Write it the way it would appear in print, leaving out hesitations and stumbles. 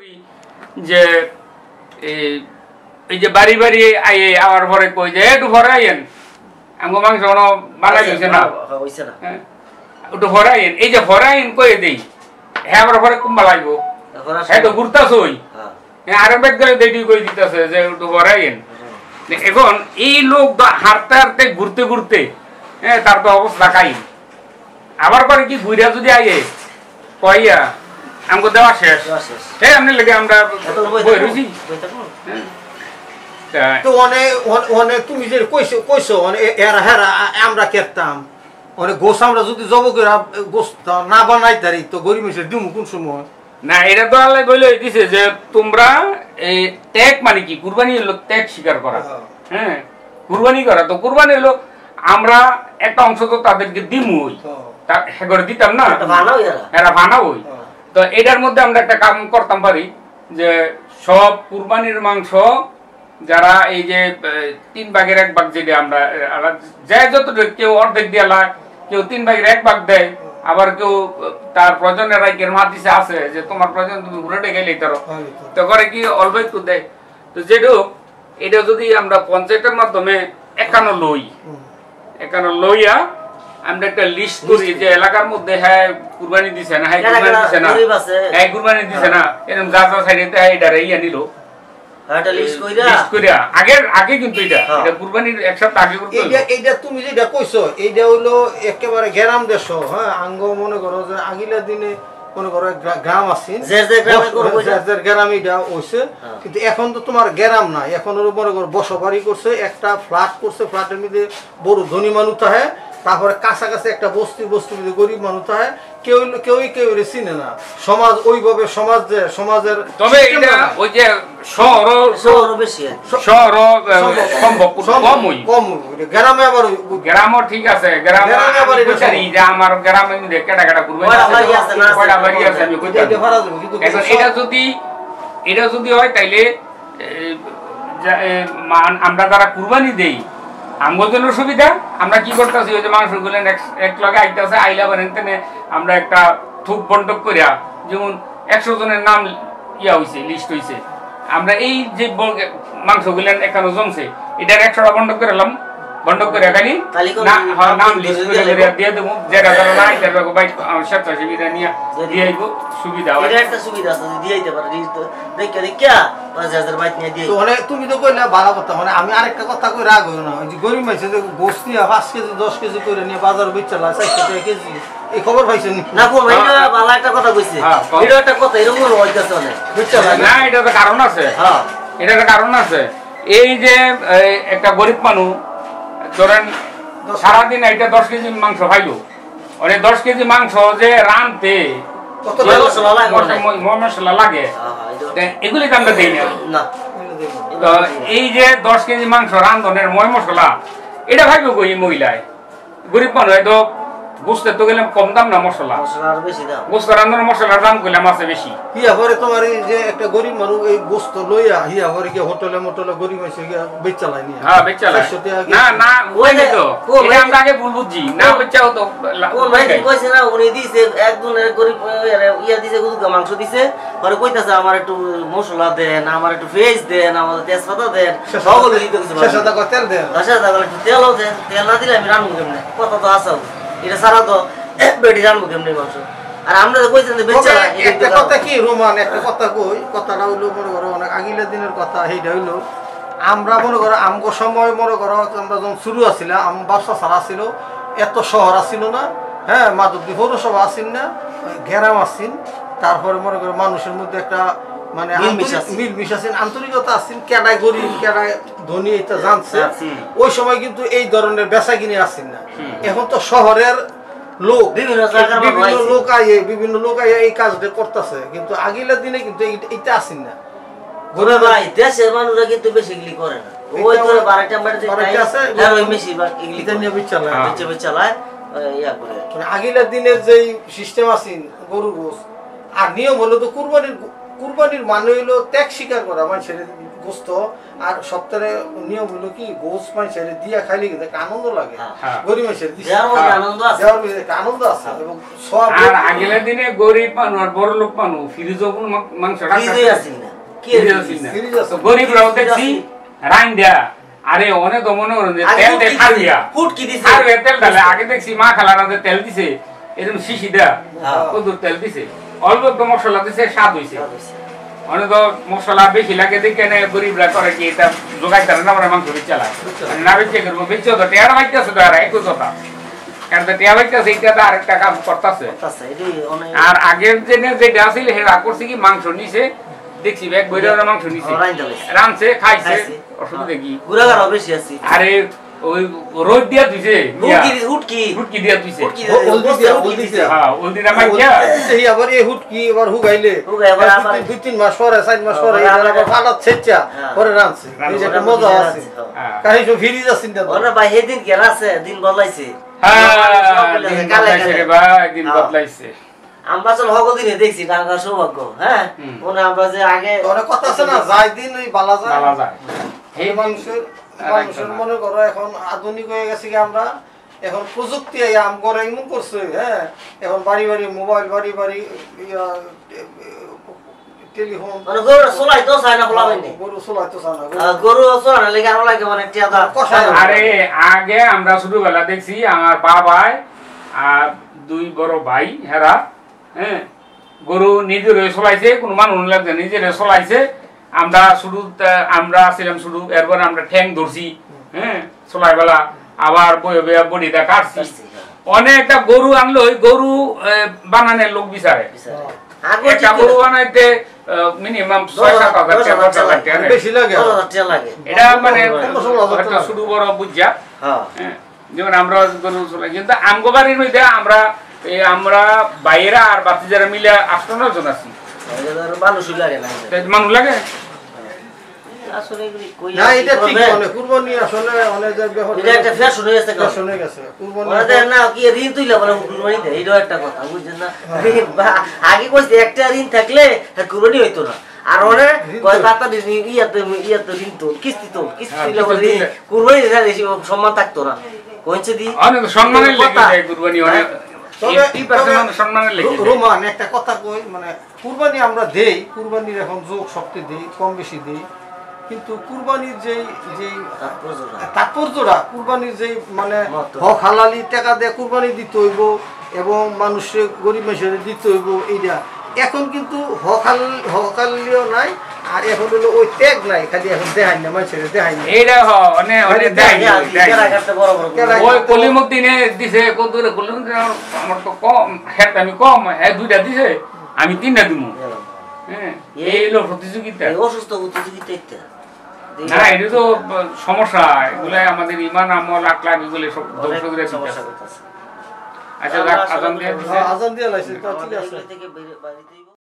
করি যে এই যে বাড়ি বাড়ি আইয়ে আওয়ার পরে কই যে একটু ভরে আইয়েন আমগো মাংস কোনো বানাই হইছে না একটু ভরে আইয়েন এই যে ভরে আইয়েন কই দেই হ্যাঁ আমার ঘরে কুম্বা লাগবো হ্যাঁ তো ঘুরতাছই হ্যাঁ আরেক ব্যাগ গেলে দেরি কই দিতেছে যে একটু ভরে আইয়েন এখন এই লোক হাঁটতে হাঁটতে ঘুরতে ঘুরতে হ্যাঁ তার তো অবস্থা খাই আবার করে কি ঘুরিয়া যদি আইয়ে কইয়া আমগো দেওয়া শেষ হ্যাঁ আপনি লেগে আমরা বই রইছি তো অনেক তুমি যে কইছো এরা হেরা আমরা কেতাম অনেক গোস আমরা যদি জব করে গোস না বানাই তারি তো গরিব মানুষের দিমু কোন সময় না এটা তো আল্লাহ বলে দিছে যে তোমরা এই ত্যাগ মানে কি কুরবানি হলো ত্যাগ স্বীকার করা হ্যাঁ কুরবানি করা তো কুরবানি হলো আমরা একটা অংশ তো তাদেরকে দিমুই তা হেগরে দিতাম না এরা ভানা হই তো এটার মধ্যে আমরা একটা কাম করতাম পারি যে সব কুরবানির মাংস যারা এই যে 3 ভাগের 1 ভাগ যেটা আমরা যে যতটুকু কেউ অর্ধেক দিয়ে লাগ কেউ 3 ভাগের 1 ভাগ দেয় আবার কেউ তার প্রয়োজনের রাইকের মাটিতে আছে যে তোমার প্রয়োজন তুমি ঘুরে গেলে তো করে কি অল্প একটু দেয় তো যেটা এটা যদি আমরা পঞ্চায়েতের মাধ্যমে একানো লইয়া আমরা একটা লিস্ট করি যে এলাকার মধ্যে হ্যাঁ কুরবানি দিছে না হ্যাঁ কুরবানি দিছে না এরকম যা যা সাইডে হ্যাঁ এটা ইয়া নিল এটা লিস্ট কইরা আগে কিন্তু এটা কুরবানির এক সপ্তাহ আগে করতে এইটা তুমি যেটা কইছো এইটা হলো একেবারে গ্রাম দেশ হ্যাঁ আঙ্গ মনে করো যে আগিলা দিনে মনে করো গ্রাম আছে যে গ্রাম এটা হইছে কিন্তু এখন তো তোমার গ্রাম না এখন মনে করো বসবাড়ি করছে একটা ফ্ল্যাট করছে ফ্ল্যাটের মধ্যে বড় ধনী মানুষ থাকে তারপরে কাছাকাছি একটা বস্তির মধ্যে গরিব মানুষ থাকে কেউই চিনে না সমাজ ওইভাবে সমাজের তবে এটা ওই যে শহর বেশি শহর সম্ভব কম গ্রামে আবার গ্রামও ঠিক আছে গ্রামে আবার যে আমার গ্রামে কেটা কেটা কয়টা বাড়ি আছে আমি এটা যদি হয় তাইলে আমরা যারা কুরবানি দেই আমগোর জন্য সুবিধা আমরা কি করতেছি ওই যে মাংসগুলো এক লগে আইতেছে আইলা বানেন আমরা একটা থুক বন্টক করিয়া যেমন 100 জনের নাম ইয়া হইছে লিস্ট হইছে আমরা এই যে মাংসগুলো এখানে জমছে এটার 100টা বন্টক করলাম বন্টক করে খালি নাম লিস্ট করে দিয়ে দেবো যেটা যারা না আইতে পারবো ভাই স্বেচ্ছাসেবীরা নিয়ে দিয়ে আইব সুবিধা হয় এটা একটা সুবিধা আছে দিয়ে আইতে পারে দেখে দেখিয়া 5000 বাইক নিয়ে দিয়ে তো অনেক তুমি তো কইলা ভালো কথা মানে আমি আরেকটা কথা কই রাগ হই না ওই যে গরিব মাইছে যে গোস্ত নিয়ে 5 কেজি 10 কেজি করে নিয়ে বাজার বেচলা 4 টাকা কেজি এই খবর পাইছেন না গো ভাইটা ভালো একটা কথা কইছে এটা একটা কথা এরকম হইতাছে অনেক বুঝছলা না এটা তো কারণ আছে হ্যাঁ এটা একটা কারণ আছে এই যে একটা গরিব মানুষ ধরেন সারাদিন এটা 10 কেজি মাংস খাইলো মানে 10 কেজি মাংস যে রানতে কত মশলা লাগে এগুলি আমরা দেই না তো এই যে 10 কেজি মাংস রান্ধনের ময় মশলা এটা ভাইবে কই মহিলায় গরিব মানুষ তো গোস্ত তো গেলাম কম দাম না মশলা মশলার বেশি দাম গোস্ত রান্ধনের মশলার দাম কইলাম আছে বেশি হিয়া পরে তোমার এই যে একটা গরিব মানুষ এই গোস্ত লইয়া হিয়া পরে কি হোটেলে গরিব হইছে গিয়া বেচালাই নি হ্যাঁ বেচালাই না ওই তো এটা আমরা আগে ভুল বুঝি না বেচাও তো কোন ভাই কইছে না উনি দিছে একজনের গরিব ইয়া দিছে গুদুকা মাংস দিছে পরে কইতাছে আমার একটু মশলা দেন আমার একটু ফেস দেন আমার তেজপাতা দেন সকল দিতে কিছু সেটা কত তেল দেন সেটা একটু তেলও দেন তেল না দিলে আমি রান্না কেমনে কথা তো আছে এটা সারা তো বেডি রান্না কেমনে মাংস আর আমরা তো কইছেন যে বেচারা একটা কথা কি রোমান একটা কথা কই কথাটা হইলো মনে করো অনেক আগিলা দিনের কথা এইটা হইলো আমরা মনে করো আমগো সময় মনে করো আমরা যখন শুরু আছিল ব্যবসা ছাড়া ছিল এত শহর আছিল না হ্যাঁ মাধবদী পৌরসভা আসিন না গ্রাম আসিন তারপরে মনে করো মানুষের মধ্যে একটা মানে মিলমিশ আছেন আন্তরিকতা আছেন কেডায় গরিব কেডায় ধনী এটা জানছে ওই সময় কিন্তু এই ধরনের বেচা কিনে আসেন না এখন তো শহরের লোক বিভিন্ন লোক এই কাজটা করতেছে কিন্তু আগিলা দিনে কিন্তু এইটা আসেন না ভাই দেশের মানুষরা কিন্তু বেশি এগুলি করে না ওই তো বারোটা বাড়িতে আছে ওই বেশি এগুলি নিয়ে চালায় ইয়া করে মানে আগিলা দিনের যেই সিস্টেম আছেন গরুর গোস আর নিয়ম হলো তো কুরবানির কুরবানির মানে হইলো ত্যাগ স্বীকার করা মানুষের গোস্ত আর সপ্তাহে নিয়ম হলো কি গোস মানুষের দিয়া খাইলে কিন্তু একটা আনন্দ লাগে গরিব মানুষের আনন্দ আছে একটা আনন্দ আছে এবং সব আর আগের দিনে গরিব মানুষ আর বড় লোক মানুষ ফ্রিজ কোন মাংস গরিব রাও দেখছি রাইন দেয়া আরে অনেক তো মনে করেন যে তেল দিয়ে খাইয়া ফুটকি দিছে আর তেল ডালে আগে দেখছি মা খালারা যে তেল দিছে এরকম শিশি দেয়া কত তেল দিছে অল্প একটু মশলা দিছে স্বাদ হইছে অনেক তো মশলা বেশি লাগে দেখে না গরিবরা করে কি এটা জোগাই তারা না আমরা মাংস বেচে চালায় না বেচে করবো বেচে তো টেয়ার বাইতেছে তো আর একটু কথা কারণ টেয়ার বাইতেছে এইটা তো আরেকটা কাজ করতেছে আর আগের দিনে যেটা আসলে হেরা করছে কি মাংস নিছে দেখছি ব্যাগ বইরে মাংস নিছে রানছে খাইছে অসুবিধা কি গুড়াগাড়া বেশি আছে আরে ওই রোদ দিয়া দিছে হুটকি দিয়া দিছে হ্যাঁ ওলদি না মাইয়া এই আবার এই হুটকি আবার হুগাইলে দুই তিন মাস পরে 4 মাস পরে আবার ফালাত ছেচ্চা পরে রানছে এই যে মজা আছে কাহি তো ফিরিজ আছে না ওরে ভাই হেদিন কি আছে দিন বদলাইছে দিন বদলাইছে আমরা চল হগদিনে দেখছি ডাঙ্গা সৌভাগ্য হ্যাঁ মনে আমরা যে আগে অনেক কথা আছে না যাই দিন ওই বালা যায় এই মানুষের মনে করো এখন আধুনিক হয়ে গেছি আমরা এখন প্রযুক্তি আমগর এমন করছে হ্যাঁ এখন বাড়ি বাড়ি মোবাইল বাড়ি বাড়ি টেলিফোন মানে গরু সোলাই তো চায় না খোলাবেন গরু সোলাই তো চায় না গরু সোলাই লেগে আরো লাগে মানে টিয়াদা আরে আগে আমরা ছোটবেলা দেখছি আমার বাবাই আর দুই বড় ভাই হেরা হ্যাঁ গরু নিজের চলাইছে কোনো মানুষ লাগছে নিজের চলাইছে আমরা শুধু আমরা ছিলাম শুধু এরপর আমরা ঠ্যাং ধরছি হ্যাঁ চলাই বেলা আবার বডিটা কাটছি অনেকটা গরু আনলো গরু বানানোর লোক বিচারে একটা গরু বানাইতে মিনিমাম 6-7 হাজার টাকা বেশি লাগে এটা মানে একটা শুধু বড় বুঝা হ্যাঁ যেমন আমরা গরু চলাই কিন্তু আমগো বাড়ির মধ্যে আমরা বাইরা আর বাতি যারা মিলে 8-9 জন আছি মানুষ লাগে আসলে না এটা ঠিক মানে কুরবানি আসলে অনেক এটা একটা ফ্যাশন হয়ে গেছে কুরবানি না কি ঋণ তুইলা বলে কুরবানি দেয় এটা একটা কথা বুঝছেন না আগে কইছে একটা ঋণ থাকলে কুরবানি হইতো না আর ওরে কয় পাতা ইয়াতে ঋণ তো কিস্তি তুইলা বলে কুরবানি দিলে সম্মান থাকতো না কইছে দি অনেক সম্মানের লেগে যায় কুরবানি অনেক রোমান একটা কথা কই মানে কুরবানি আমরা দেই কুরবানির এখন যোগ শক্তি দেই কম বেশি দেই কিন্তু কুরবানির যেই তাৎপর্যটা কুরবানির যেই মানে হক হালালি টাকা দিয়ে কুরবানি দিতে হইব এবং মানুষের গরিব মানুষের দিতে হইব এইটা এখন কিন্তু হকালিও নাই আর এখন হলো ওই ত্যাগ নাই খালি এখন দেখাই না মানুষের দেখাই না এইটা ওই কলিমুখ দিনে দিছে কত দূরে কলিমুখ আমার তো কম হ্যাঁ আমি কম হ্যাঁ 2টা দিছে আমি 3টা দিব হ্যাঁ এই হলো প্রতিযোগিতা অসুস্থ প্রতিযোগিতা না এটা তো সমস্যা এগুলো আমাদের ইমান আমল আকলাক এগুলো সব ধ্বংস করে দিতেছে আচ্ছা আজান দিয়ে লাইছে ঠিক আছে